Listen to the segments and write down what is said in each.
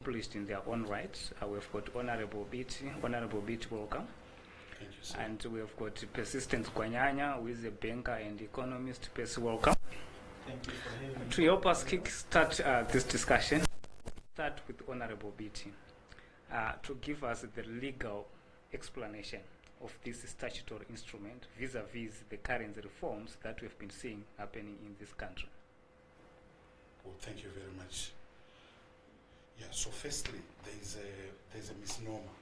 accomplished in their own right. We've got Honorable Biti. Honorable Biti, welcome. Thank you, sir. And we have got Persistent Kwanyanya, who is a banker and economist. Percy, welcome. Thank you for having me. To help us kickstart this discussion, start with Honorable Biti to give us the legal explanation of this statutory instrument vis-a-vis the current reforms that we've been seeing happening in this country. Well, thank you very much. Yeah, so firstly, there's a misnomer.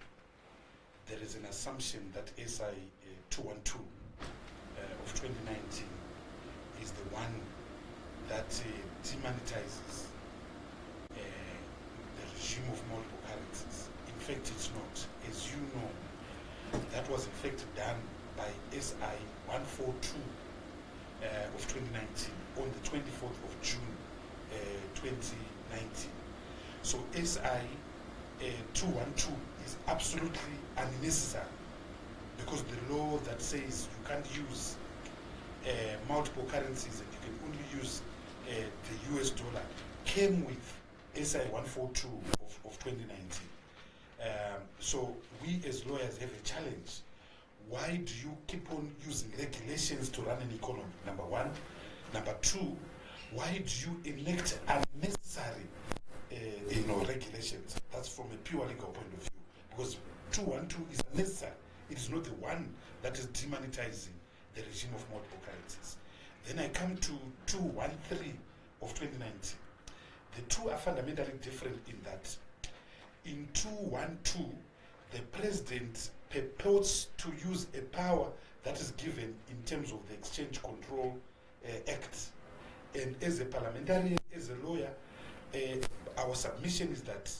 There is an assumption that SI212 of 2019 is the one that demonetizes the regime of multiple currencies. In fact, it's not. As you know, that was in fact done by SI212 of 2019 on the 24th of June 2019. So SI212 is absolutely unnecessary because the law that says you can't use multiple currencies and you can only use the US dollar came with SI142 of 2019. So we as lawyers have a challenge. Why do you keep on using regulations to run an economy? Number one. Number two, why do you enact unnecessary regulations? That's from a pure legal point of view. Because 212 is unnecessary. It is not the one that is demonetizing the regime of multiple currencies. Then I come to 213 of 2019. The two are fundamentally different in that in 212, the president purports to use a power that is given in terms of the Exchange Control Act. And as a parliamentarian, as a lawyer, our submission is that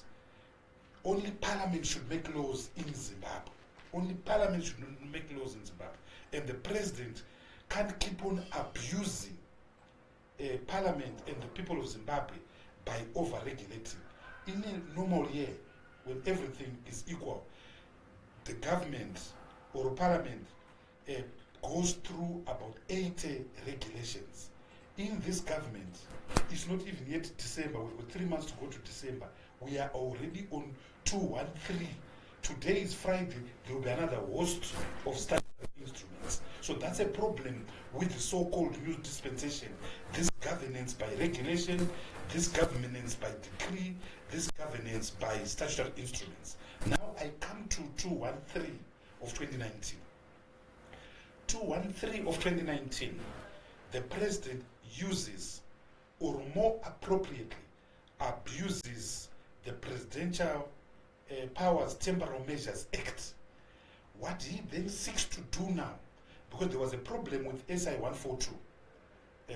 only Parliament should make laws in Zimbabwe. Only Parliament should make laws in Zimbabwe. And the president can't keep on abusing Parliament and the people of Zimbabwe by over-regulating. In a normal year, when everything is equal, the government or Parliament goes through about 80 regulations. In this government, it's not even yet December. We've got 3 months to go to December. We are already on 213. Today is Friday. There will be another host of statutory instruments. So that's a problem with the so-called new dispensation. This governance by regulation, this governance by decree, this governance by statutory instruments. Now I come to 213 of 2019. 213 of 2019, the president uses, or more appropriately, abuses the Presidential Powers Temporal Measures Act. What he then seeks to do now, because there was a problem with SI142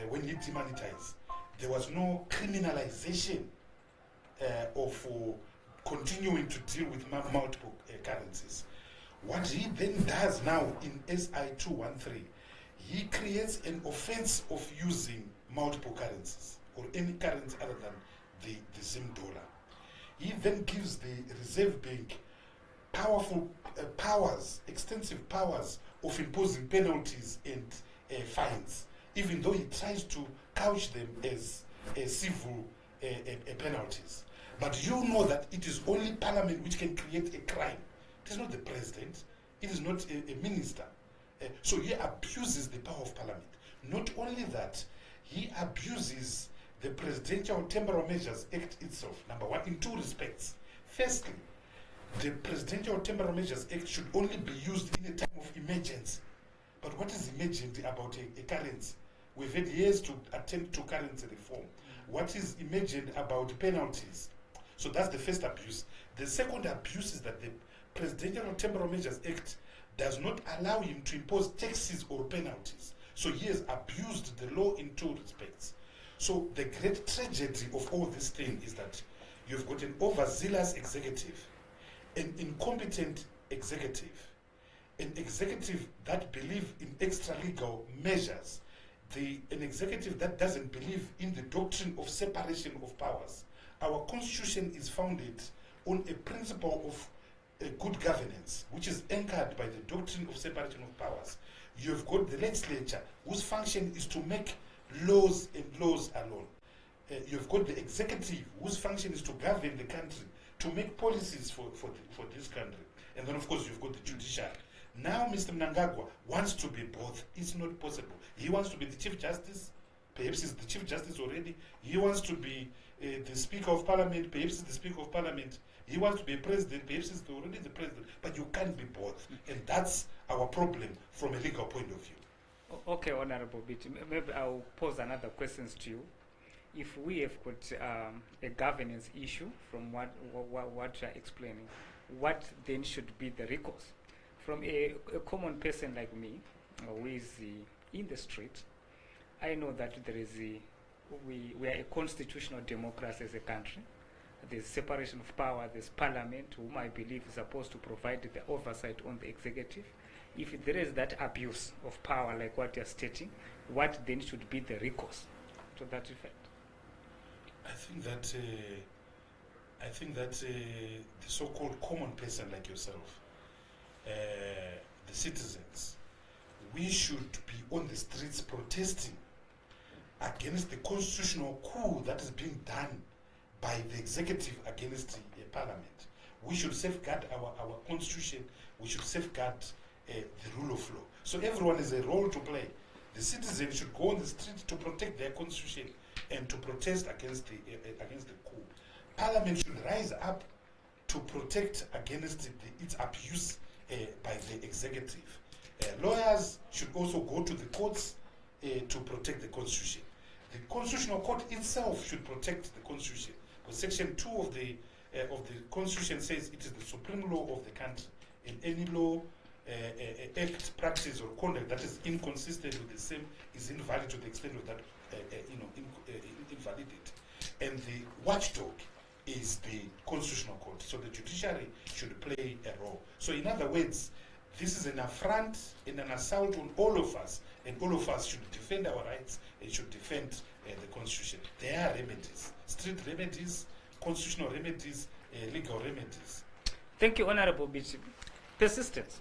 when he demonetized, there was no criminalization of continuing to deal with multiple currencies. What he then does now in SI213, he creates an offense of using multiple currencies or any currency other than the Zim dollar. He then gives the Reserve Bank powerful powers, extensive powers of imposing penalties and fines, even though he tries to couch them as civil penalties. But you know that it is only Parliament which can create a crime. It is not the president. It is not a minister. So he abuses the power of Parliament. Not only that, he abuses the Presidential Temporal Measures Act itself, number one, in two respects. Firstly, the Presidential Temporal Measures Act should only be used in a time of emergency. But what is emergent about a currency? We've had years to attempt to currency reform. What is emergent about penalties? So that's the first abuse. The second abuse is that the Presidential Temporal Measures Act does not allow him to impose taxes or penalties. So he has abused the law in two respects. So the great tragedy of all this thing is that you've got an overzealous executive, an incompetent executive, an executive that believes in extra-legal measures, an executive that doesn't believe in the doctrine of separation of powers. Our constitution is founded on a principle of good governance, which is anchored by the doctrine of separation of powers. You've got the legislature, whose function is to make laws and laws alone. You've got the executive, whose function is to govern the country to make policies for this country. And then, of course, you've got the judiciary. Now, Mr. Mnangagwa wants to be both. It's not possible. He wants to be the Chief Justice. Perhaps he's the Chief Justice already. He wants to be the Speaker of Parliament. Perhaps he's the Speaker of Parliament. He wants to be a president. Perhaps he's already the president. But you can't be both. And that's our problem from a legal point of view. Okay, Honorable Biti, maybe I'll pose another questions to you. If we have got a governance issue from what you are explaining, what then should be the recourse? From a common person like me, who is in the street, I know that there is we are a constitutional democracy as a country. There's separation of power, there's parliament, whom I believe is supposed to provide the oversight on the executive. If there is that abuse of power like what you're stating, what then should be the recourse to that effect? I think that the so-called common person like yourself, the citizens, we should be on the streets protesting against the constitutional coup that is being done by the executive against the parliament. We should safeguard our constitution. We should safeguard the rule of law. So everyone has a role to play. The citizens should go on the street to protect their constitution and to protest against the coup. Parliament should rise up to protect against its abuse by the executive. Lawyers should also go to the courts to protect the constitution. The constitutional court itself should protect the constitution. But Section 2 of the constitution says it is the supreme law of the country, and any law, act, practice, or conduct that is inconsistent with the same is invalid to the extent of that invalidity. And the watchdog is the constitutional court. So the judiciary should play a role. So in other words, this is an affront and an assault on all of us, and all of us should defend our rights and should defend the constitution. There are remedies, street remedies, constitutional remedies, legal remedies. Thank you, Honorable Biti. Persistence.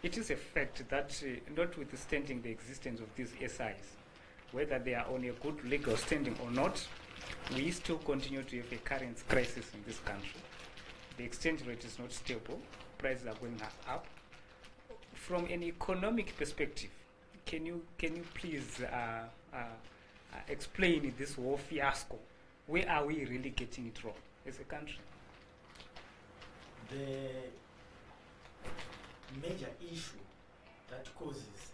It is a fact that notwithstanding the existence of these SIs, whether they are on a good legal standing or not, we still continue to have a currency crisis in this country. The exchange rate is not stable, prices are going up. From an economic perspective, can you please explain this whole fiasco? Where are we really getting it wrong as a country? The major issue that causes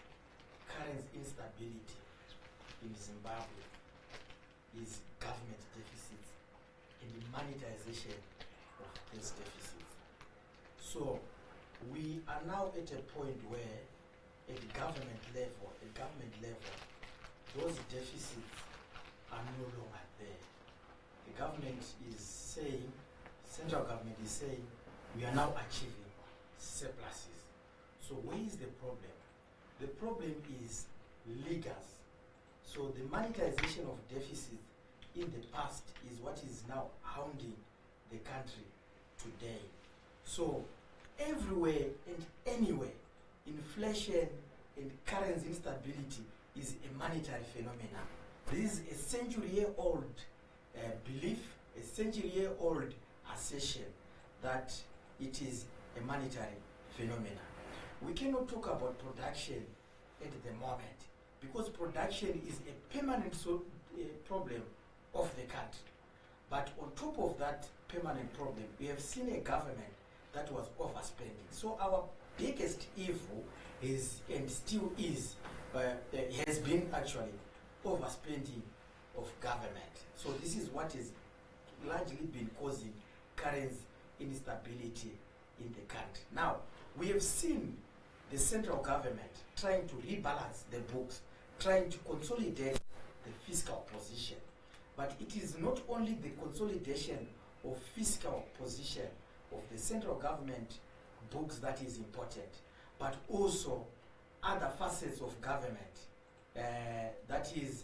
currency instability in Zimbabwe is government deficits and the monetization of these deficits. So we are now at a point where at the government level, those deficits are no longer there. The government is saying, central government is saying, we are now achieving surpluses. So where is the problem? The problem is leakers. So the monetization of deficits in the past is what is now hounding the country today. So everywhere and anywhere, inflation and currency instability is a monetary phenomenon. This is a century-year-old belief, a century-year-old assertion that it is a monetary phenomenon. We cannot talk about production at the moment because production is a permanent problem of the country. But on top of that permanent problem, we have seen a government that was overspending. So our biggest evil is, and still is, has been actually overspending of government. So this is what has largely been causing currency instability in the country. Now, we have seen the central government trying to rebalance the books, trying to consolidate the fiscal position. But it is not only the consolidation of fiscal position of the central government books that is important, but also other facets of government, that is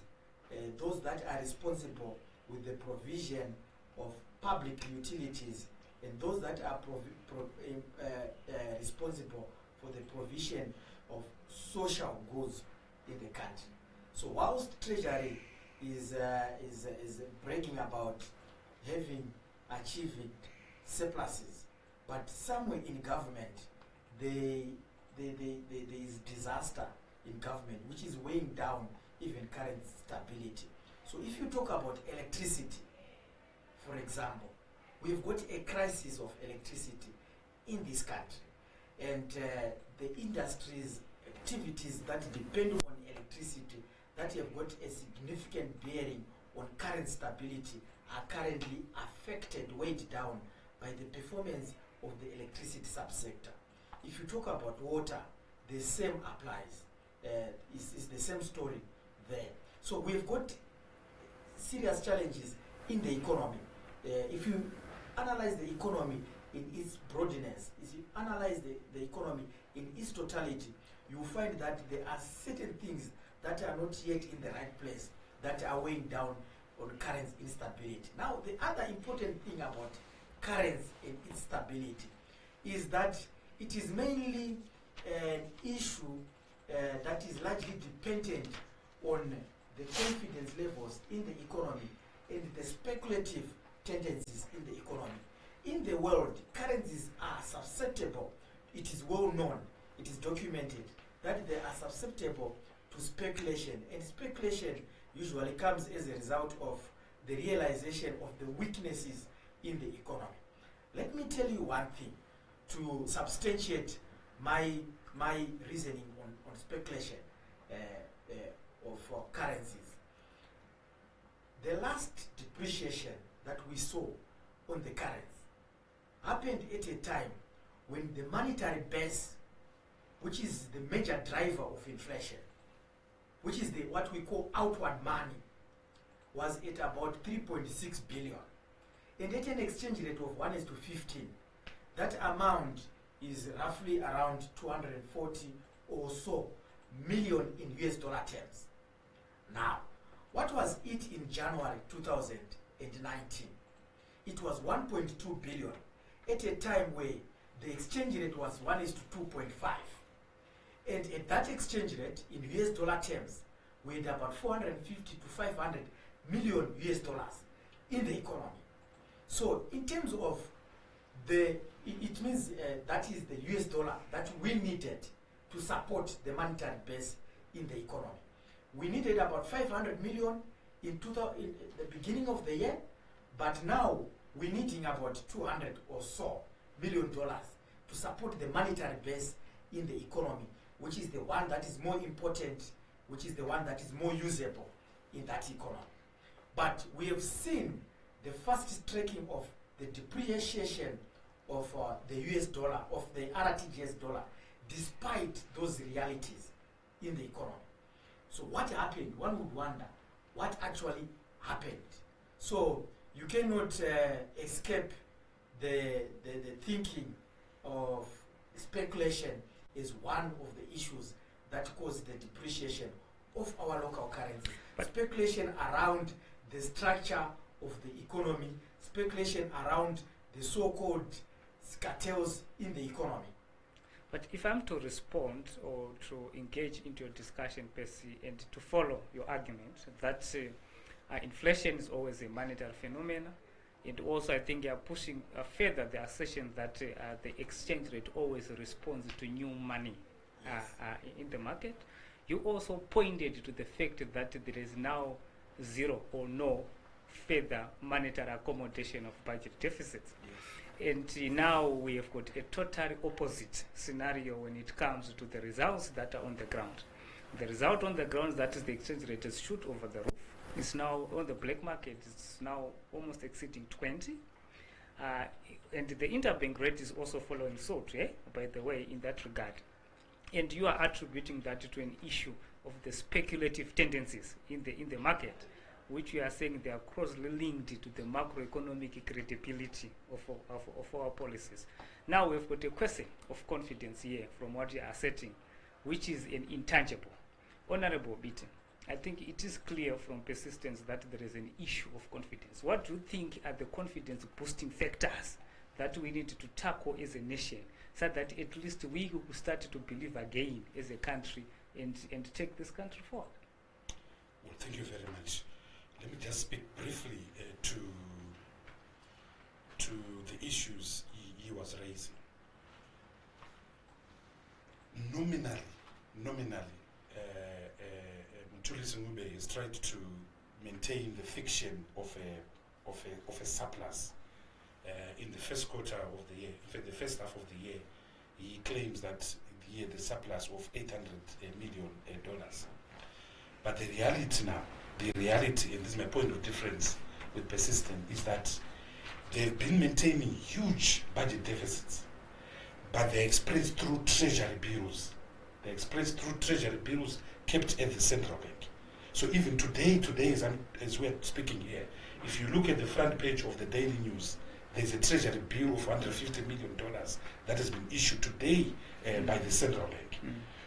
those that are responsible with the provision of public utilities and those that are responsible for the provision of social goods in the country. So whilst Treasury is bragging about achieving surpluses, but somewhere in government, there is disaster in government, which is weighing down even current stability. So if you talk about electricity, for example, we've got a crisis of electricity in this country, and the industries, activities that depend on electricity that have got a significant bearing on current stability are currently affected, weighed down by the performance of the electricity subsector. If you talk about water, the same applies. It's the same story there. So we've got serious challenges in the economy. If you analyze the economy in its broadness, if you analyze the economy in its totality, you will find that there are certain things that are not yet in the right place that are weighing down on current instability. Now, the other important thing about currency and its stability is that it is mainly an issue that is largely dependent on the confidence levels in the economy and the speculative tendencies in the economy. In the world, currencies are susceptible. It is well known, it is documented that they are susceptible to speculation, and speculation usually comes as a result of the realization of the weaknesses in the economy. Let me tell you one thing to substantiate my reasoning on speculation of currencies. The last depreciation that we saw on the currency happened at a time when the monetary base, which is the major driver of inflation, which is what we call outward money, was at about 3.6 billion. And at an exchange rate of 1:15, that amount is roughly around 240 or so million in US dollar terms. Now, what was it in January 2019? It was 1.2 billion at a time where the exchange rate was 1:2.5. And at that exchange rate, in US dollar terms, we had about 450 to 500 million US dollars in the economy. So in terms of it means that is the US dollar that we needed to support the monetary base in the economy. We needed about 500 million in the beginning of the year, but now we're needing about 200 or so million dollars to support the monetary base in the economy, which is the one that is more important, which is the one that is more usable in that economy. But we have seen the fast tracking of the depreciation of the US dollar, of the RTGS dollar, despite those realities in the economy. So what happened? One would wonder what actually happened. So you cannot escape the thinking of speculation is one of the issues that caused the depreciation of our local currency. But speculation around the structure of the economy, speculation around the so-called cartels in the economy. But if I'm to respond or to engage into your discussion, Percy, and to follow your argument that inflation is always a monetary phenomenon, and also I think you are pushing further the assertion that the exchange rate always responds to new money in the market. You also pointed to the fact that there is now zero or no further monetary accommodation of budget deficits. Yes. And now we have got a totally opposite scenario when it comes to the results that are on the ground. The result on the ground, that is the exchange rate, is shoot over the roof. It's now on the black market, it's now almost exceeding 20. And the interbank rate is also following suit, by the way, in that regard. And you are attributing that to an issue of the speculative tendencies in the market, which we are saying they are closely linked to the macroeconomic credibility of our policies. Now we've got a question of confidence here from what you are asserting, which is an intangible. Honorable Biti, I think it is clear from persistence that there is an issue of confidence. What do you think are the confidence boosting factors that we need to tackle as a nation so that at least we will start to believe again as a country and take this country forward? Well, thank you very much. Let me just speak briefly to the issues he was raising. Nominally, Mthulisi Ncube has tried to maintain the fiction of a surplus in the first quarter of the year. In fact, the first half of the year, he claims that he had a surplus of $800 million. But the reality now, and this is my point of difference with Persistent, is that they've been maintaining huge budget deficits, but they're expressed through treasury bills. They're expressed through treasury bills kept at the central bank. So even today as we're speaking here, if you look at the front page of the Daily News, there's a treasury bill of $150 million that has been issued today by the central bank.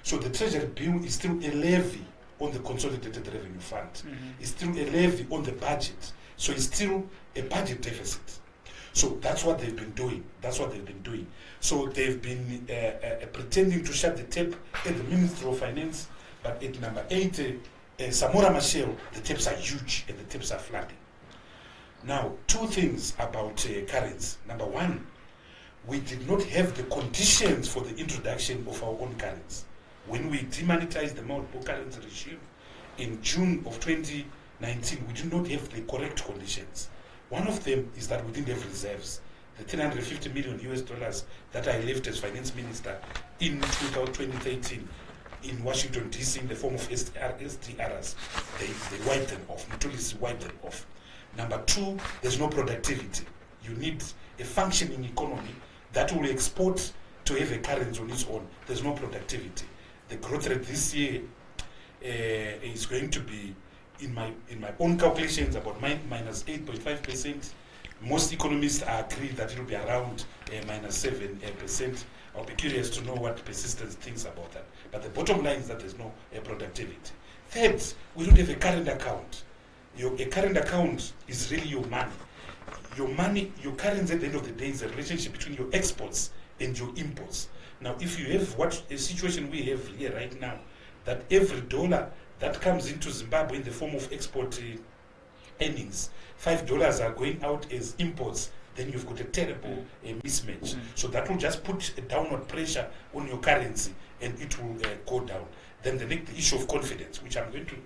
So the treasury bill is still a levy on the Consolidated Revenue Fund. It's still a levy on the budget. So it's still a budget deficit. So that's what they've been doing. So they've been pretending to shut the tap at the Ministry of Finance, but at number 8, Samora Machel, the taps are huge and the taps are flooding. Now, two things about currency. Number one, we did not have the conditions for the introduction of our own currency. When we demonetized the multiple currency regime in June of 2019, we did not have the correct conditions. One of them is that we didn't have reserves. The $350 million that I left as finance minister in 2013 in Washington, D.C. in the form of SDRs, they wiped them off. Mthulisi wiped them off. Number two, there's no productivity. You need a functioning economy that will export to have a currency on its own. There's no productivity. The growth rate this year is going to be, in my own calculations, about minus 8.5%. Most economists agree that it will be around minus 7%. I'll be curious to know what Persistence thinks about that. But the bottom line is that there's no productivity. Third, we don't have a current account. A current account is really your money. Your currency at the end of the day is a relationship between your exports and your imports. Now, if you have a situation we have here right now, that every dollar that comes into Zimbabwe in the form of export earnings, $5 are going out as imports, then you've got a terrible mismatch. So that will just put a downward pressure on your currency and it will go down. Then the issue of confidence, which I'm going to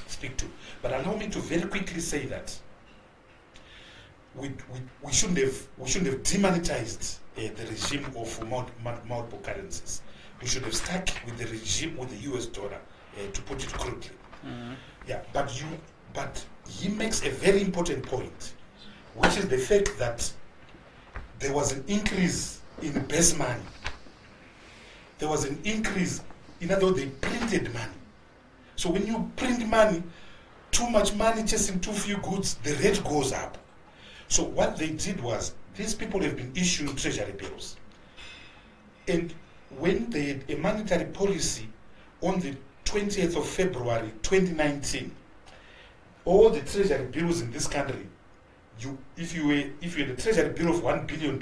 speak to. But allow me to very quickly say that we shouldn't have demonetized the regime of multiple currencies. We should have stuck with the regime with the US dollar, to put it crudely. Yeah, but he makes a very important point, which is the fact that there was an increase in base money. There was an increase, in other words, they printed money. So when you print money, too much money chasing too few goods, the rate goes up. So what they did was, these people have been issuing treasury bills. And when they had a monetary policy on the 20th of February 2019, all the treasury bills in this country, if you had a treasury bill of $1 billion,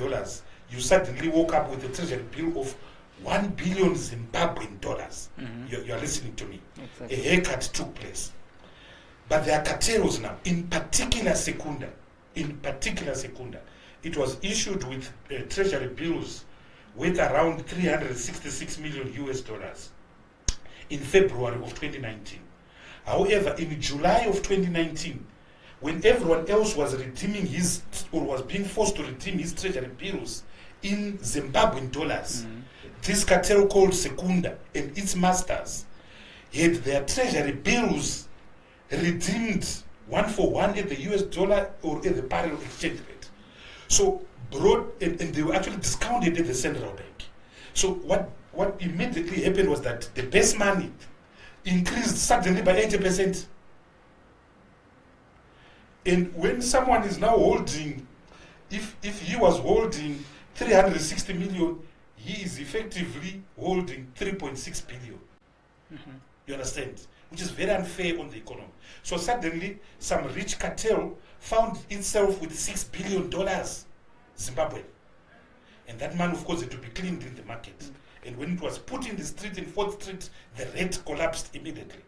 you suddenly woke up with a treasury bill of 1 billion Zimbabwean dollars. You are listening to me. Exactly. A haircut took place. But there are cartels now, in particular Secunda, it was issued with treasury bills worth around $366 million in February of 2019. However, in July of 2019, when everyone else was redeeming was being forced to redeem his treasury bills in Zimbabwean dollars, this cartel called Secunda and its masters had their treasury bills redeemed one for one at the US dollar or at the parallel exchange rate. So and they were actually discounted at the central bank. So what immediately happened was that the base money increased suddenly by 80%. And when someone is now holding, if he was holding 360 million, he is effectively holding 3.6 billion. You understand? Which is very unfair on the economy. So suddenly, some rich cartel found itself with $6 billion Zimbabwe. And that money, of course, had to be cleaned in the market. And when it was put in the street, in 4th Street, the rate collapsed immediately.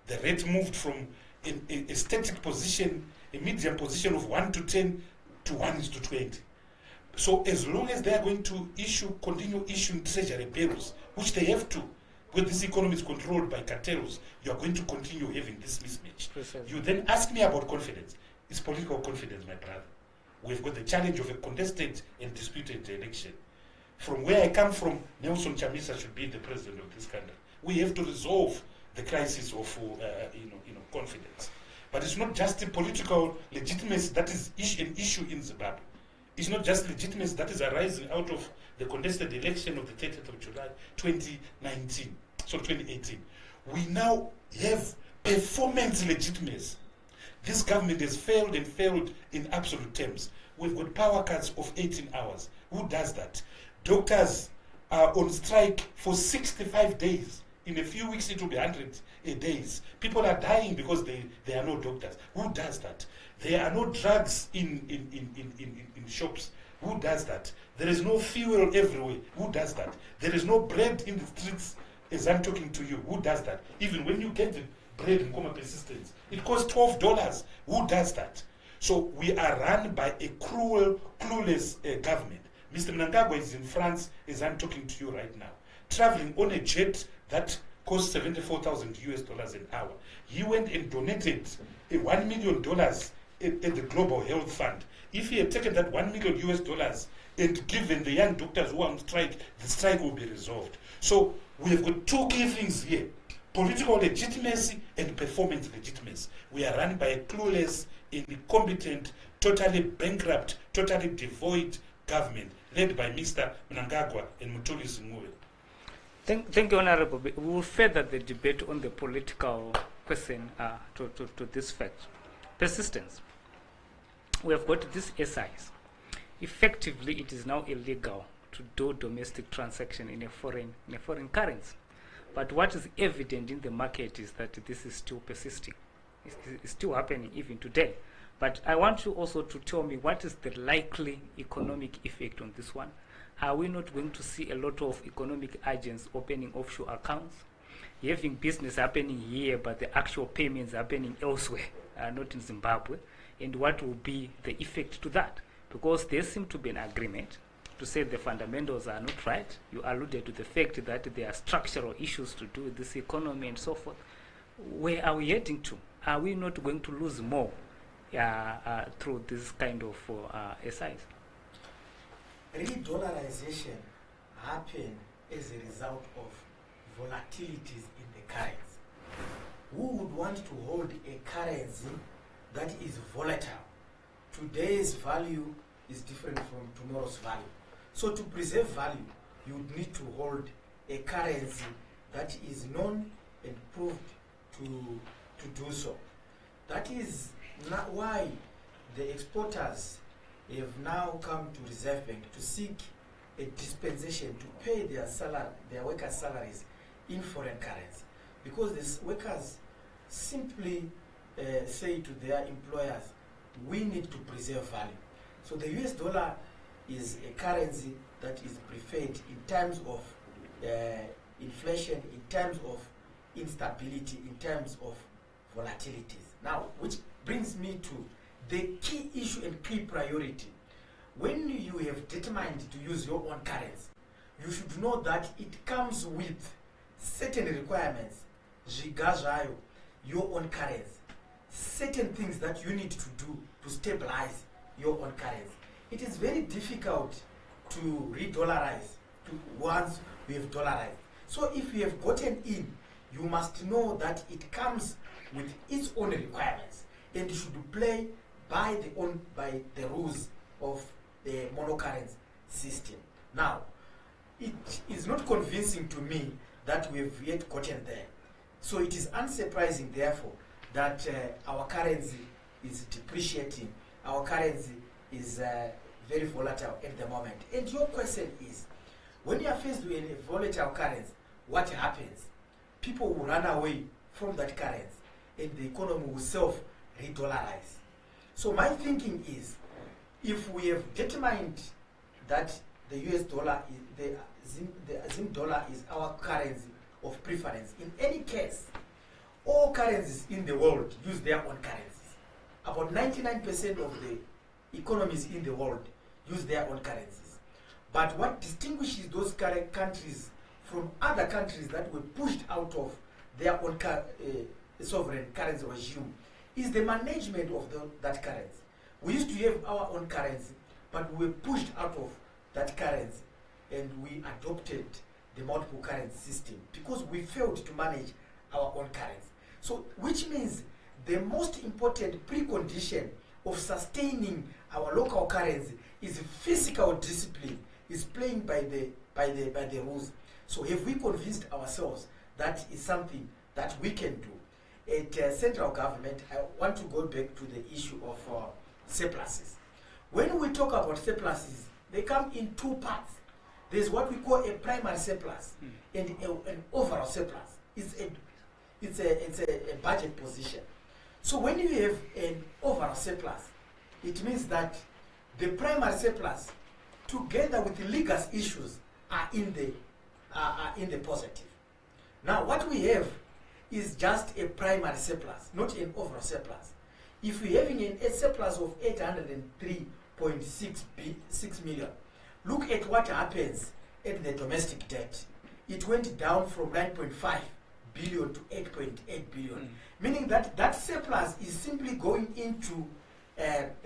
The rate moved from a static position, a medium position of 1 to 10, to 1:20. So as long as they are going to continue issuing treasury bills, which they have to, when this economy is controlled by cartels, you are going to continue having this mismatch. Precisely. You then ask me about confidence. It's political confidence, my brother. We've got the challenge of a contested and disputed election. From where I come from, Nelson Chamisa should be the president of this country. We have to resolve the crisis of confidence. But it's not just the political legitimacy that is an issue in Zimbabwe. It's not just legitimacy that is arising out of the contested election of the 30th of July 2018. We now have performance legitimacy. This government has failed and failed in absolute terms. We've got power cuts of 18 hours. Who does that? Doctors are on strike for 65 days. In a few weeks, it will be 100 days. People are dying because there are no doctors. Who does that? There are no drugs in shops. Who does that? There is no fuel everywhere. Who does that? There is no bread in the streets as I'm talking to you. Who does that? Even when you get the bread in coma persistence, it costs $12. Who does that? So we are run by a cruel, clueless government. Mr. Mnangagwa is in France as I'm talking to you right now, traveling on a jet that costs $74,000 an hour. He went and donated $1 million at the Global Health Fund. If he had taken that $1 million and given the young doctors who are on strike, the strike will be resolved. So we have got two key things here: political legitimacy and performance legitimacy. We are run by a clueless, incompetent, totally bankrupt, totally devoid government led by Mr. Mnangagwa and Mutuli Singule. Thank you, Honorable. We will further the debate on the political question to this fact. Persistence. We have got these SIs. Effectively, it is now illegal to do domestic transaction in a foreign currency. But what is evident in the market is that this is still persisting. It's still happening even today. But I want you also to tell me what is the likely economic effect on this one. Are we not going to see a lot of economic agents opening offshore accounts, having business happening here, but the actual payments happening elsewhere, not in Zimbabwe? And what will be the effect to that? Because there seems to be an agreement to say the fundamentals are not right. You alluded to the fact that there are structural issues to do with this economy and so forth. Where are we heading to? Are we not going to lose more through this kind of SIs? Re-dollarization happen as a result of volatilities in the currency. Who would want to hold a currency that is volatile? Today's value is different from tomorrow's value. So to preserve value, you would need to hold a currency that is known and proved to do so. That is not why the exporters have now come to Reserve Bank to seek a dispensation to pay their workers' salaries in foreign currency, because these workers simply say to their employers, we need to preserve value. So the US dollar is a currency that is preferred in times of inflation, in times of instability, in terms of volatilities. Now, which brings me to the key issue and key priority. When you have determined to use your own currency, you should know that it comes with certain requirements, your own currency, certain things that you need to do to stabilize your own currency. It is very difficult to re-dollarize once we have dollarized. So if you have gotten in, you must know that it comes with its own requirements and you should play by the rules of the monocurrency system. Now, it is not convincing to me that we have yet gotten there. So it is unsurprising, therefore, that our currency is depreciating. Our currency is very volatile at the moment. And your question is, when you are faced with a volatile currency, what happens? People will run away from that currency and the economy will self-re-dollarize. So my thinking is, if we have determined that the US dollar, the Zim dollar is our currency of preference, in any case, all currencies in the world use their own currencies. About 99% of the economies in the world use their own currencies. But what distinguishes those countries from other countries that were pushed out of their own sovereign currency regime is the management of that currency. We used to have our own currency, but we were pushed out of that currency and we adopted the multiple currency system because we failed to manage our own currency. So, which means the most important precondition of sustaining our local currency is fiscal discipline, is playing by the rules. So have we convinced ourselves that is something that we can do? At central government, I want to go back to the issue of surpluses. When we talk about surpluses, they come in two parts. There's what we call a primary surplus and an overall surplus. It's a budget position. So when you have an overall surplus, it means that the primary surplus, together with the legal issues, are in the positive. Now, what we have is just a primary surplus, not an overall surplus. If we're having a surplus of 803.6 million, look at what happens at the domestic debt. It went down from 9.5 billion to 8.8 billion, meaning that that surplus is simply going into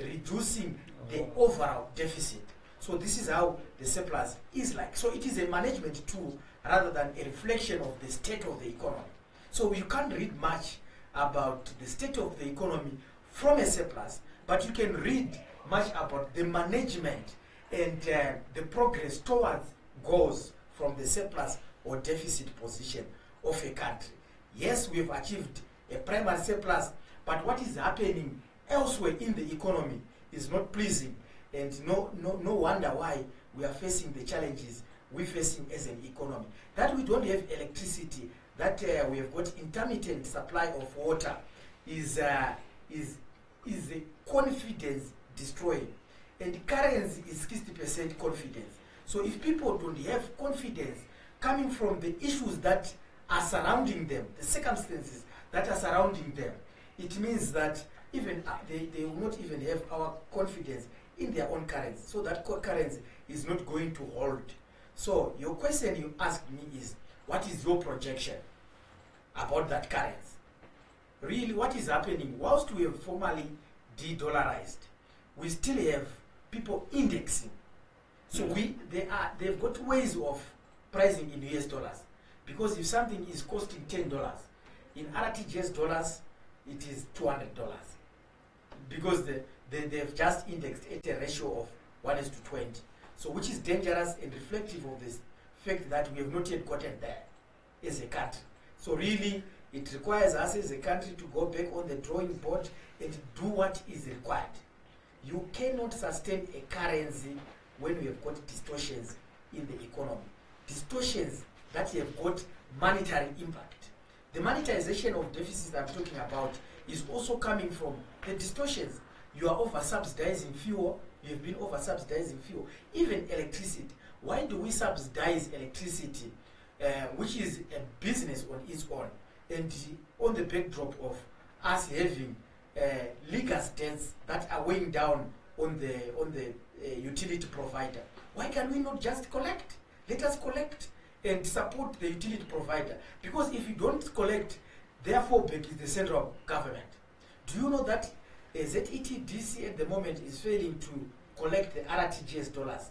reducing the overall deficit. So this is how the surplus is like. So it is a management tool rather than a reflection of the state of the economy. So you can't read much about the state of the economy from a surplus, but you can read much about the management and the progress towards goals from the surplus or deficit position of a country. Yes, we have achieved a primary surplus, but what is happening elsewhere in the economy is not pleasing, and no wonder why we are facing the challenges we're facing as an economy. That we don't have electricity, that we have got intermittent supply of water is a confidence destroying, and currency is 60% confidence. So if people don't have confidence coming from the issues that are surrounding them, the circumstances that are surrounding them, it means that even they will not even have our confidence in their own currency. So that currency is not going to hold. So your question you asked me is, what is your projection about that currency? Really, what is happening? Whilst we have formally de-dollarized, we still have people indexing. So they've got ways of pricing in US dollars. Because if something is costing $10, in RTGS dollars, it is $200. Because they've just indexed at a ratio of 1:20. So which is dangerous and reflective of this fact that we have not yet gotten there as a country. So really, it requires us as a country to go back on the drawing board and do what is required. You cannot sustain a currency when we have got distortions in the economy. Distortions that have got monetary impact. The monetization of deficits I'm talking about is also coming from the distortions. You are over-subsidizing fuel. You have been over-subsidizing fuel. Even electricity. Why do we subsidize electricity, which is a business on its own, and on the backdrop of us having legal debts that are weighing down on the utility provider? Why can we not just collect? Let us collect and support the utility provider. Because if you don't collect, therefore back is the central government. Do you know that ZETDC at the moment is failing to collect the RTGS dollars?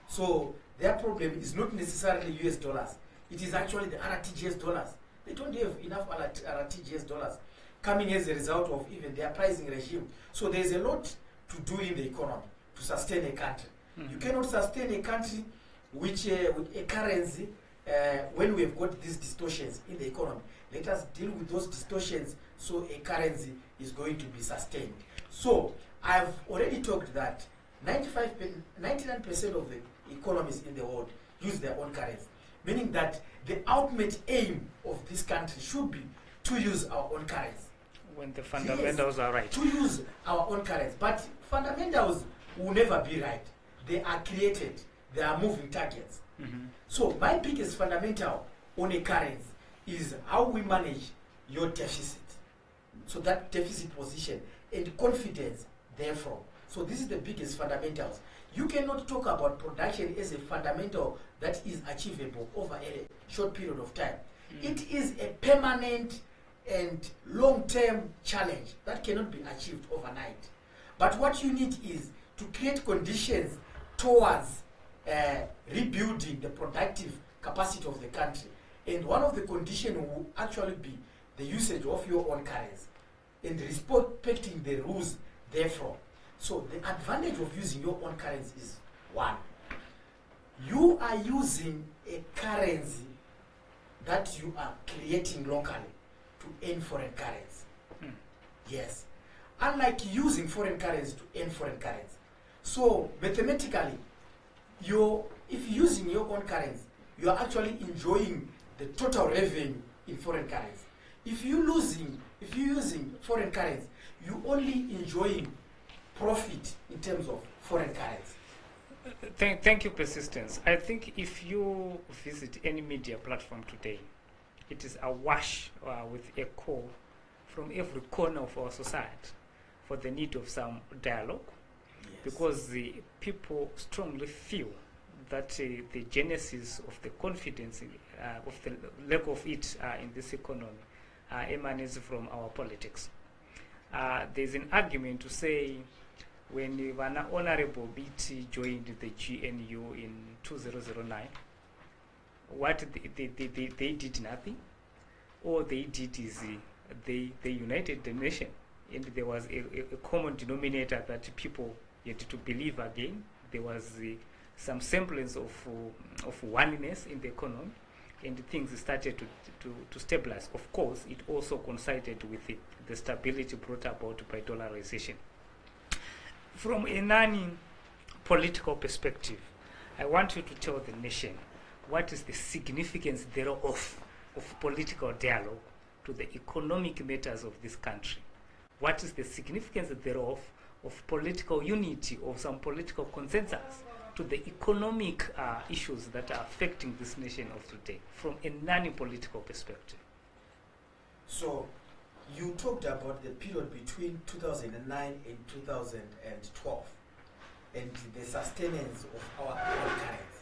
So their problem is not necessarily US dollars. It is actually the RTGS dollars. They don't have enough RTGS dollars coming as a result of even their pricing regime. So there's a lot to do in the economy to sustain a country. You cannot sustain a country which with a currency when we have got these distortions in the economy. Let us deal with those distortions so a currency is going to be sustained. So I've already talked that 99% of the economies in the world use their own currency, meaning that the ultimate aim of this country should be to use our own currency. When the fundamentals are right. To use our own currency. But fundamentals will never be right. They are created. They are moving targets. So my biggest fundamental on a currency is how we manage your deficit. So that deficit position and confidence therefrom. So this is the biggest fundamentals. You cannot talk about production as a fundamental that is achievable over a short period of time. It is a permanent and long-term challenge that cannot be achieved overnight. But what you need is to create conditions towards rebuilding the productive capacity of the country. And one of the conditions will actually be the usage of your own currency and respecting the rules therefrom. So the advantage of using your own currency is one, you are using a currency that you are creating locally to earn foreign currency. Yes. Unlike using foreign currency to earn foreign currency. So mathematically, if you're using your own currency, you are actually enjoying the total revenue in foreign currency. If you're using foreign currency, you only enjoying profit in terms of foreign currency. Thank you, Persistence. I think if you visit any media platform today, it is awash with a call from every corner of our society for the need of some dialogue, because the people strongly feel that the genesis of the confidence, of the lack of it in this economy emanates from our politics. There's an argument to say when Honorable Biti joined the GNU in 2009, what they did nothing. All they did is they united the nation, and there was a common denominator that people had to believe again. There was some semblance of oneness in the economy, and things started to stabilize. Of course, it also coincided with the stability brought about by dollarization. From a non-political perspective, I want you to tell the nation what is the significance thereof of political dialogue to the economic matters of this country. What is the significance thereof of political unity or some political consensus to the economic issues that are affecting this nation of today from a non-political perspective? So you talked about the period between 2009 and 2012 and the sustenance of our own currency.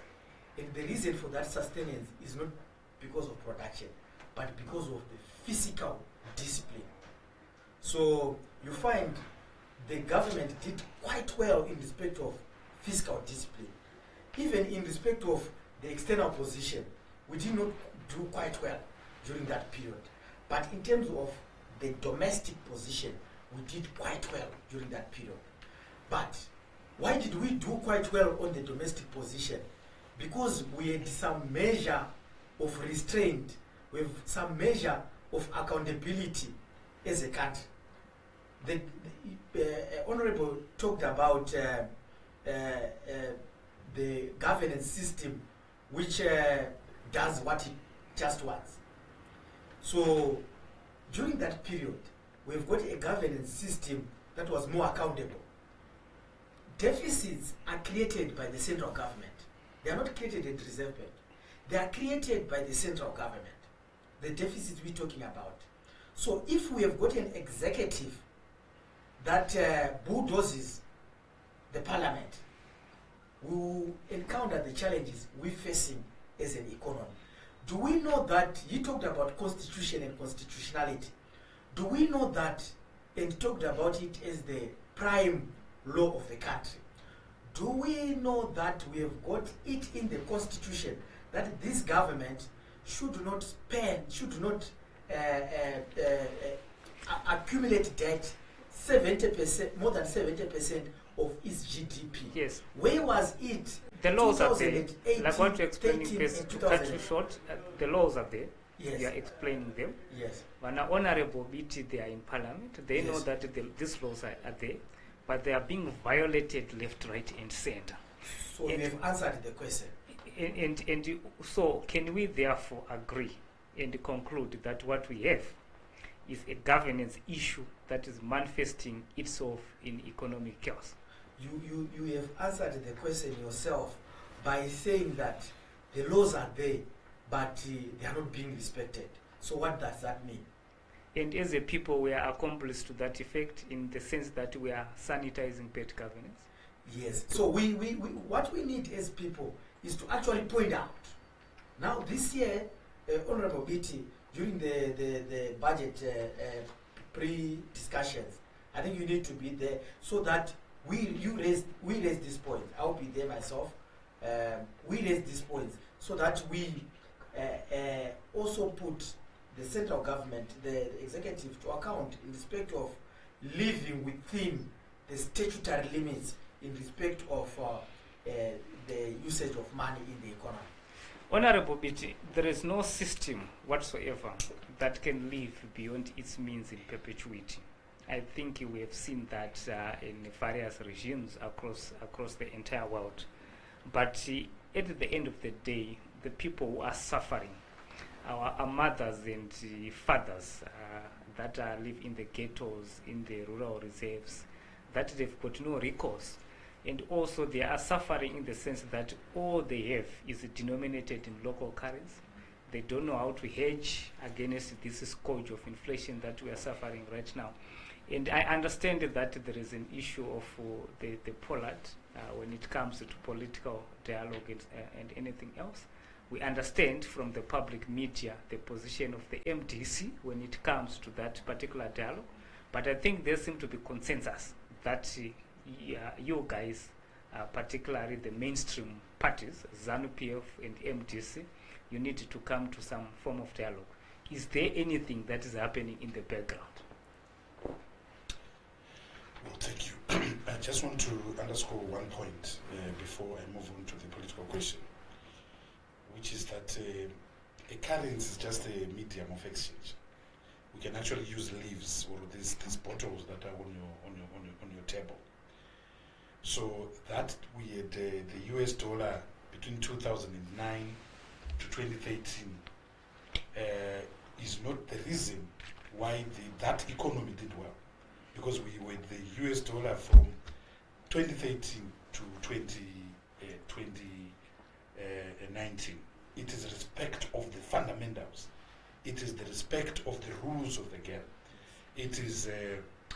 And the reason for that sustenance is not because of production, but because of the fiscal discipline. So you find the government did quite well in respect of fiscal discipline. Even in respect of the external position, we did not do quite well during that period. But in terms of the domestic position, we did quite well during that period. But why did we do quite well on the domestic position? Because we had some measure of restraint, we have some measure of accountability as a country. The Honorable talked about the governance system which does what it just wants. So during that period, we've got a governance system that was more accountable. Deficits are created by the central government. They are not created at the Reserve Bank. They are created by the central government. The deficits we're talking about. So if we have got an executive that bulldozes the parliament, we will encounter the challenges we're facing as an economy. Do we know that, he talked about constitution and constitutionality. Do we know that, and talked about it as the prime law of the country. Do we know that we have got it in the constitution that this government should not spend, should not accumulate debt 70%, more than 70% of its GDP? Yes. Where was it? The laws are there. Like what you're explaining, to cut you short, the laws are there. Yes. You are explaining them. Yes. When Honorable Biti, they are in Parliament, they know that these laws are there, but they are being violated left, right, and center. So we have answered the question. So can we therefore agree and conclude that what we have is a governance issue that is manifesting itself in economic chaos? You have answered the question yourself by saying that the laws are there, but they are not being respected. So what does that mean? And as a people, we are accomplices to that effect in the sense that we are sanitizing bad governance. Yes. So we what we need as people is to actually point out. Now this year, Honorable Biti, during the budget pre-discussions, I think you need to be there so that we raise this point. I'll be there myself. We raise these points so that we also put the central government, the executive, to account in respect of living within the statutory limits in respect of the usage of money in the economy. Honorable Biti, there is no system whatsoever that can live beyond its means in perpetuity. I think we have seen that in various regimes across the entire world. But at the end of the day, the people who are suffering, our mothers and fathers that live in the ghettos, in the rural reserves, that they've got no recourse. And also they are suffering in the sense that all they have is denominated in local currency. They don't know how to hedge against this scourge of inflation that we are suffering right now. And I understand that there is an issue of the pollard when it comes to political dialogue and anything else. We understand from the public media the position of the MDC when it comes to that particular dialogue. But I think there seems to be consensus that you guys, particularly the mainstream parties, ZANU-PF and MDC, you need to come to some form of dialogue. Is there anything that is happening in the background? Well, thank you. I just want to underscore one point before I move on to the political question, which is that a currency is just a medium of exchange. We can actually use leaves or these bottles that are on your table. So that we had the US dollar between 2009 to 2013 is not the reason why that economy did well, because we were the US dollar from 2013 to 2019. It is respect of the fundamentals. It is the respect of the rules of the game. It is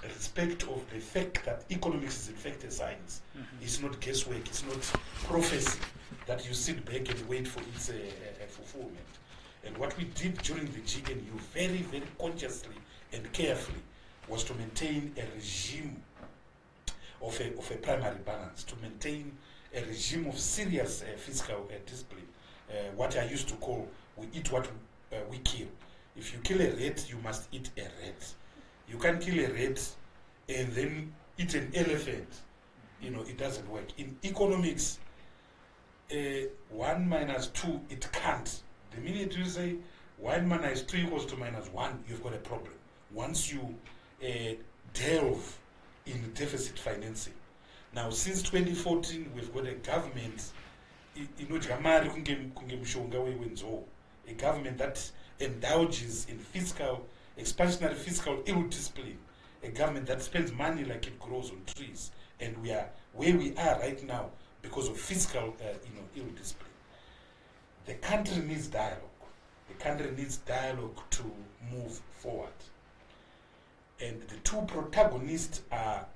respect of the fact that economics is in fact a science. Mm-hmm. It's not guesswork. It's not prophecy that you sit back and wait for its fulfillment. And what we did during the GNU very, very consciously and carefully was to maintain a regime of a primary balance, to maintain a regime of serious fiscal discipline. What I used to call, we eat what we kill. If you kill a rat, you must eat a rat. You can't kill a rat and then eat an elephant. You know, it doesn't work. In economics, 1 minus 2, it can't. The minute you say 1 minus 2 equals to minus 1, you've got a problem. Once you delve in deficit financing. Now, since 2014, we've got a government, a government that indulges in expansionary fiscal ill discipline, a government that spends money like it grows on trees, and we are where we are right now because of fiscal ill discipline. The country needs dialogue. The country needs dialogue to move forward. And the two protagonists are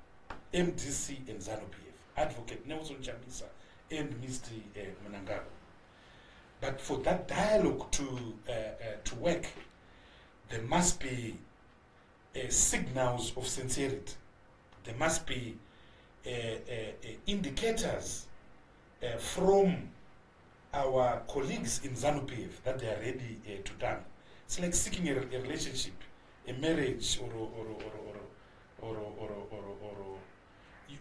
MDC and ZANU-PF, Advocate Nelson Chamisa and Mr. Mnangagwa. But for that dialogue to work, there must be signals of sincerity. There must be indicators from our colleagues in ZANU-PF that they are ready to done. It's like seeking a relationship, a marriage, or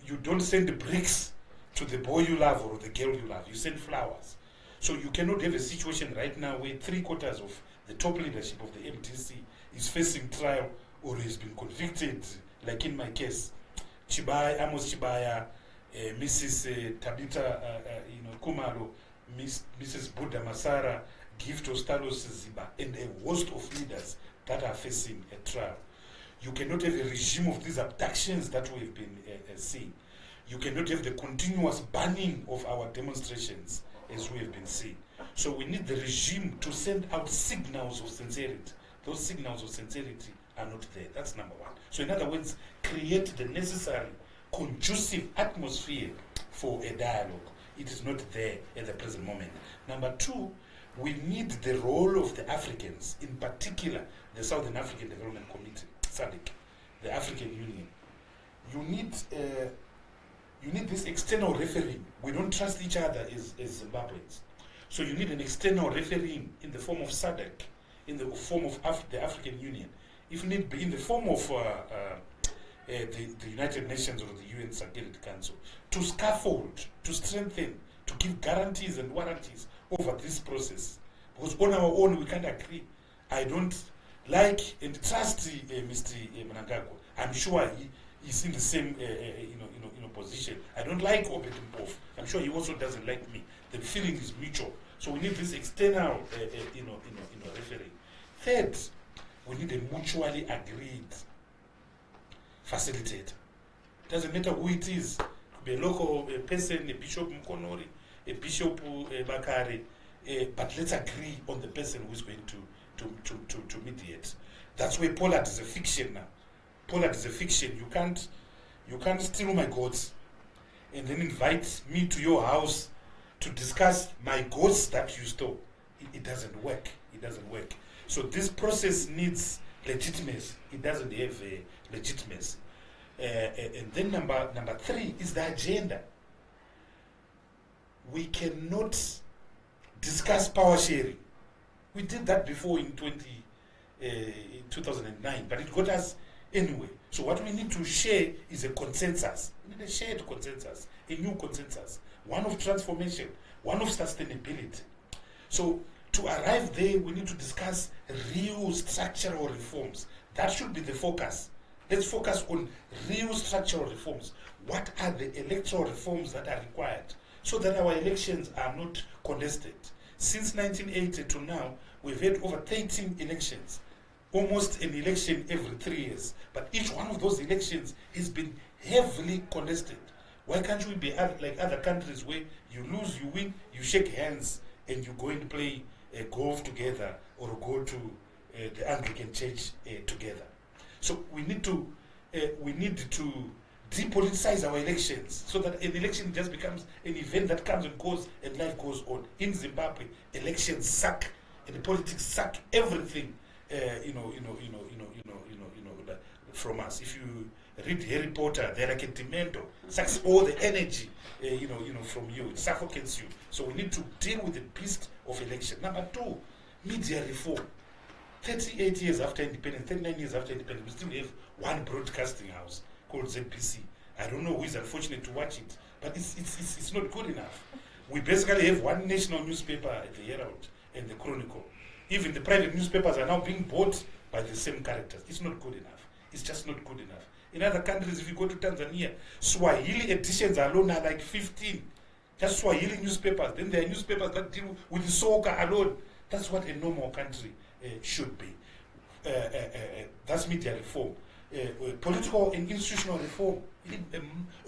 you don't send the bricks to the boy you love or the girl you love. You send flowers. So you cannot have a situation right now where 3/4 of the top leadership of the MDC is facing trial or has been convicted, like in my case, Amos Chibaya, Mrs. Tabita Kumalo, Mrs. Buddha Masara, Gift Ostalos Ziba, and a host of leaders that are facing a trial. You cannot have a regime of these abductions that we've been seeing. You cannot have the continuous banning of our demonstrations as we have been seeing. So we need the regime to send out signals of sincerity. Those signals of sincerity are not there. That's number one. So in other words, create the necessary conducive atmosphere for a dialogue. It is not there at the present moment. Number two, we need the role of the Africans, in particular the Southern African Development Committee, SADC, the African Union. You need this external refereeing. We don't trust each other as Zimbabweans. So you need an external refereeing in the form of SADC, in the form of the African Union. If need be, in the form of the United Nations or the UN Security Council, to scaffold, to strengthen, to give guarantees and warranties over this process. Because on our own we can't agree. I don't like and trust Mr. Mnangagwa. I'm sure he's in the same position. I don't like Obedimpov. I'm sure he also doesn't like me. The feeling is mutual. So we need this external referee. Third, we need a mutually agreed facilitator. Doesn't matter who it is. It could be a local person, a Bishop Mkonori, a Bishop Bakari, but let's agree on the person who is going to mediate. That's where Pollard is a fiction now. Pollard is a fiction. You can't steal my goats and then invite me to your house to discuss my goats that you stole. It doesn't work. It doesn't work. So this process needs legitimacy. It doesn't have legitimacy. And then number three is the agenda. We cannot discuss power sharing. We did that before in 2009, but it got us anyway. So what we need to share is a consensus. We need a shared consensus, a new consensus, one of transformation, one of sustainability. So to arrive there, we need to discuss real structural reforms. That should be the focus. Let's focus on real structural reforms. What are the electoral reforms that are required so that our elections are not contested? Since 1980 to now, we've had over 13 elections, almost an election every 3 years. But each one of those elections has been heavily contested. Why can't we be like other countries where you lose, you win, you shake hands, and you go and play golf together or go to the Anglican church together? So we need to depoliticize our elections so that an election just becomes an event that comes and goes and life goes on. In Zimbabwe, elections suck and the politics suck everything from us. If you read Harry Potter, they're like a demento, sucks all the energy from you, it suffocates you. So we need to deal with the beast of election. Number two, media reform. 38 years after independence, 39 years after independence, we still have one broadcasting house called ZPC. I don't know who is unfortunate to watch it, but it's not good enough. We basically have one national newspaper, the Herald and the Chronicle. Even the private newspapers are now being bought by the same characters. It's not good enough. It's just not good enough. In other countries, if you go to Tanzania, Swahili editions alone are like 15. Just Swahili newspapers. Then there are newspapers that deal with the soca alone. That's what a normal country should be. That's media reform. Political and institutional reform. We need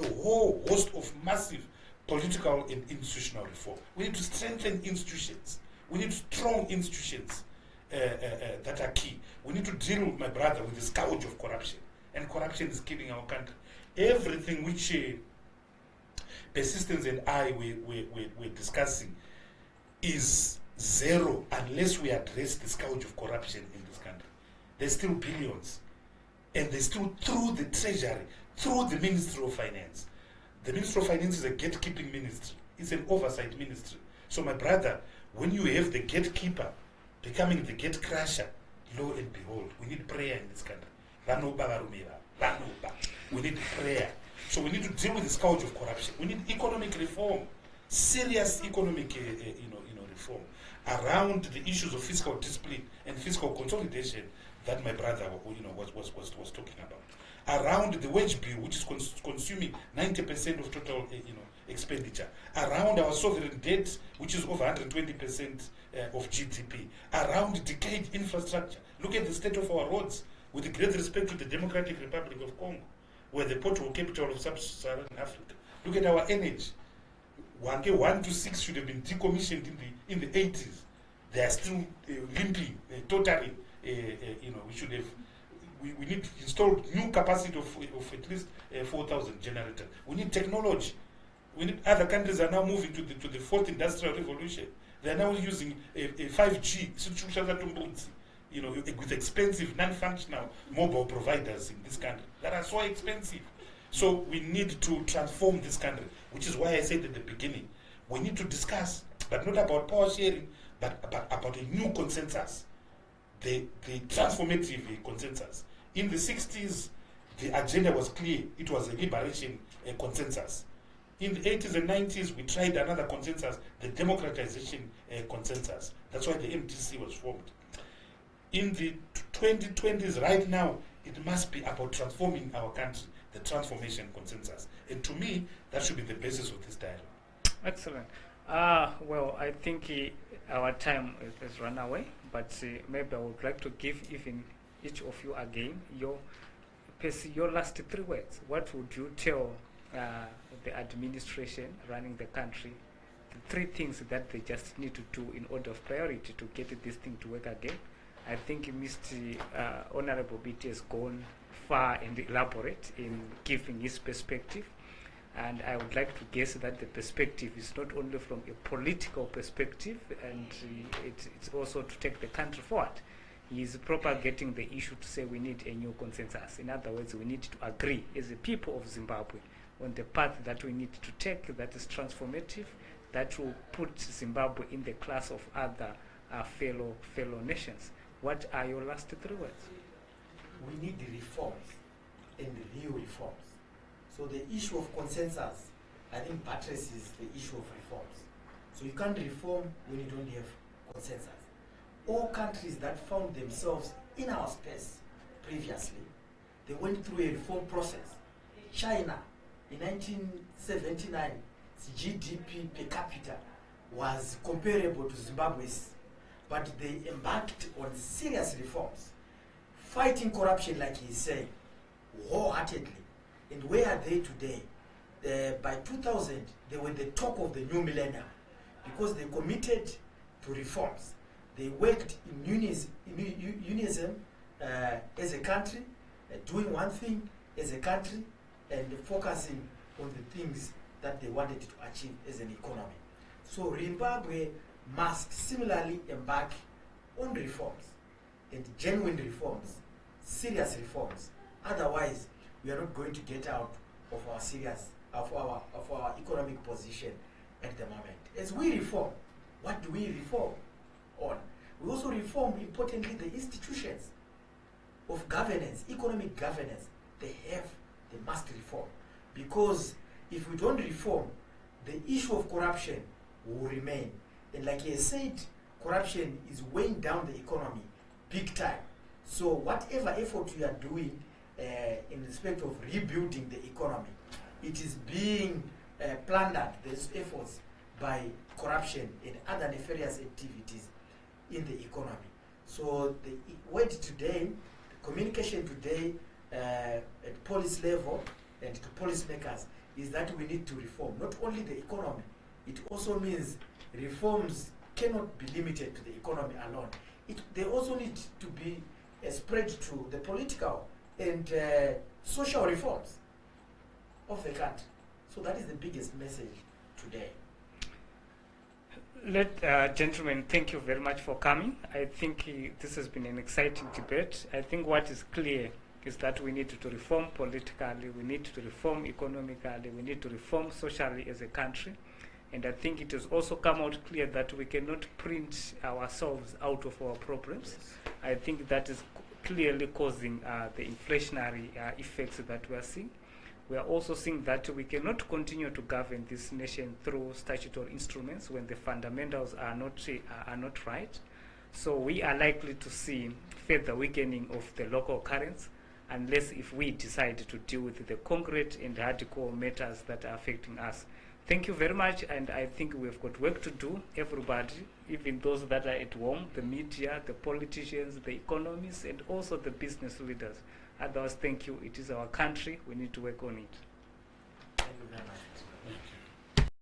a whole host of massive political and institutional reform. We need to strengthen institutions. We need strong institutions that are key. We need to deal, my brother, with the scourge of corruption. And corruption is killing our country. Everything which Persistence and I we're discussing is zero unless we address the scourge of corruption in this country. There's still billions. And there's still through the treasury, through the Ministry of Finance. The Ministry of Finance is a gatekeeping ministry. It's an oversight ministry. So my brother, when you have the gatekeeper becoming the gate crusher, lo and behold, we need prayer in this country. We need prayer. So we need to deal with the scourge of corruption. We need economic reform, serious economic reform around the issues of fiscal discipline and fiscal consolidation that my brother was talking about. Around the wage bill, which is consuming 90% of total expenditure. Around our sovereign debt, which is over 120% of GDP. Around decayed infrastructure. Look at the state of our roads, with great respect to the Democratic Republic of Congo, where the portable capital of sub-Saharan Africa. Look at our energy. 1 to 6 should have been decommissioned in the 80s. They are still limping, totaling. We should have we need to install new capacity of at least 4,000 generators. We need technology. We need, other countries are now moving to the fourth industrial revolution. They are now using a 5G, you know, with expensive, non-functional mobile providers in this country that are so expensive. So we need to transform this country, which is why I said at the beginning, we need to discuss, but not about power sharing, but about a new consensus, the transformative consensus. In the 60s, the agenda was clear. It was a liberation consensus. In the 80s and 90s, we tried another consensus, the democratization consensus. That's why the MTC was formed. In the 2020s, right now, it must be about transforming our country, the transformation consensus. And to me, that should be the basis of this dialogue. Excellent. Well, I think our time has run away, but maybe I would like to give even each of you again your last 3 words. What would you tell the administration running the country, the 3 things that they just need to do in order of priority to get this thing to work again? I think Mr. Honorable Biti has gone far and elaborate in giving his perspective. And I would like to guess that the perspective is not only from a political perspective, and it's also to take the country forward. He is propagating the issue to say we need a new consensus. In other words, we need to agree as a people of Zimbabwe on the path that we need to take that is transformative, that will put Zimbabwe in the class of other fellow nations. What are your last 3 words? We need reforms and real reforms. So the issue of consensus, I think, buttresses the issue of reforms. So you can't reform when you don't have consensus. All countries that found themselves in our space previously, they went through a reform process. China, in 1979, its GDP per capita was comparable to Zimbabwe's, but they embarked on serious reforms, fighting corruption, like he's saying, wholeheartedly. And where are they today? By 2000, they were the talk of the new millennium because they committed to reforms. They worked in unison as a country, doing one thing as a country, and focusing on the things that they wanted to achieve as an economy. So Zimbabwe must similarly embark on reforms, and genuine reforms, serious reforms. Otherwise, we are not going to get out of our economic position at the moment. As we reform, what do we reform on? We also reform, importantly, the institutions of governance, economic governance. They must reform. Because if we don't reform, the issue of corruption will remain. And like I said, corruption is weighing down the economy big time. So whatever effort we are doing in respect of rebuilding the economy, it is being plundered, these efforts, by corruption and other nefarious activities in the economy. So the word today, the communication today at policy level and to policymakers is that we need to reform not only the economy, it also means reforms cannot be limited to the economy alone. They also need to be spread to the political and social reforms of the country. So that is the biggest message today. Gentlemen, thank you very much for coming. I think this has been an exciting debate. I think what is clear is that we need to reform politically, we need to reform economically, we need to reform socially as a country. And I think it has also come out clear that we cannot print ourselves out of our problems. I think that is clearly causing the inflationary effects that we are seeing. We are also seeing that we cannot continue to govern this nation through statutory instruments when the fundamentals are not right. So we are likely to see further weakening of the local currency unless if we decide to deal with the concrete and hardcore matters that are affecting us. Thank you very much, and I think we've got work to do, everybody, even those that are at home, the media, the politicians, the economists, and also the business leaders. Otherwise, thank you. It is our country. We need to work on it. Thank you very much.